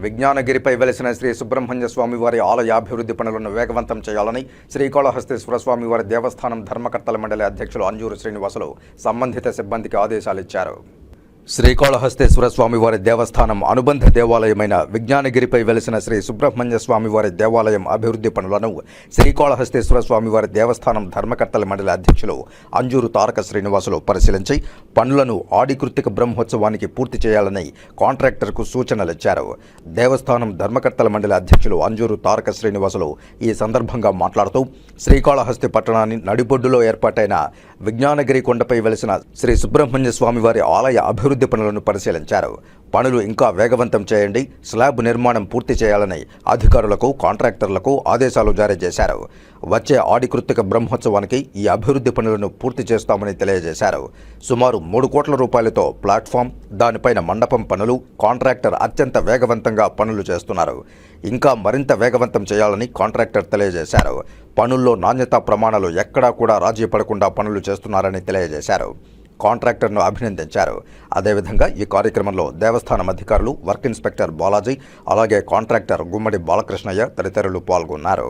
విజ్ఞానగిరిపై వెలిసిన శ్రీ సుబ్రహ్మణ్య స్వామివారి ఆలయ అభివృద్ధి పనులను వేగవంతం చేయాలని శ్రీకాళహస్తీశ్వర స్వామివారి దేవస్థానం ధర్మకర్తల మండలి అధ్యక్షులు అంజూరు శ్రీనివాసులు సంబంధిత సిబ్బందికి ఆదేశాలు ఇచ్చారు. శ్రీకాళహస్తీశ్వర స్వామివారి దేవస్థానం అనుబంధ దేవాలయమైన విజ్ఞానగిరిపై వెలిసిన శ్రీ సుబ్రహ్మణ్య స్వామివారి దేవాలయం అభివృద్ధి పనులను శ్రీకాళహస్తీశ్వర స్వామివారి దేవస్థానం ధర్మకర్తల మండలి అధ్యక్షులు అంజూరు తారక శ్రీనివాసులు పరిశీలించి పనులను ఆడి కృత్తిక బ్రహ్మోత్సవానికి పూర్తి చేయాలని కాంట్రాక్టర్కు సూచనలు ఇచ్చారు. దేవస్థానం ధర్మకర్తల మండలి అధ్యక్షులు అంజూరు తారక శ్రీనివాసులు ఈ సందర్భంగా మాట్లాడుతూ శ్రీకాళహస్తి పట్టణాన్ని నడిబొడ్డులో ఏర్పాటైన విజ్ఞానగిరి కొండపై వెలిసిన శ్రీ సుబ్రహ్మణ్య స్వామివారి ఆలయ అభివృద్ధి పనులను పరిశీలించారు. పనులు ఇంకా వేగవంతం చేయండి, స్లాబ్ నిర్మాణం పూర్తి చేయాలని అధికారులకు, కాంట్రాక్టర్లకు ఆదేశాలు జారీ చేశారు. వచ్చే ఆడి కృత్తిక బ్రహ్మోత్సవానికి ఈ అభివృద్ధి పనులను పూర్తి చేస్తామని తెలియజేశారు. సుమారు 3 కోట్ల రూపాయలతో ప్లాట్ఫామ్, దానిపైన మండపం పనులు కాంట్రాక్టర్ అత్యంత వేగవంతంగా పనులు చేస్తున్నారు. ఇంకా మరింత వేగవంతం చేయాలని కాంట్రాక్టర్ తెలియజేశారు. పనుల్లో నాణ్యతా ప్రమాణాలు ఎక్కడా కూడా రాజీ పడకుండా పనులు చేస్తున్నారని తెలియజేశారు. కాంట్రాక్టర్ను అభినందించారు. అదేవిధంగా ఈ కార్యక్రమంలో దేవస్థానం అధికారులు, వర్క్ ఇన్స్పెక్టర్ బాలాజీ, అలాగే కాంట్రాక్టర్ గుమ్మడి బాలకృష్ణయ్య తదితరులు పాల్గొన్నారు.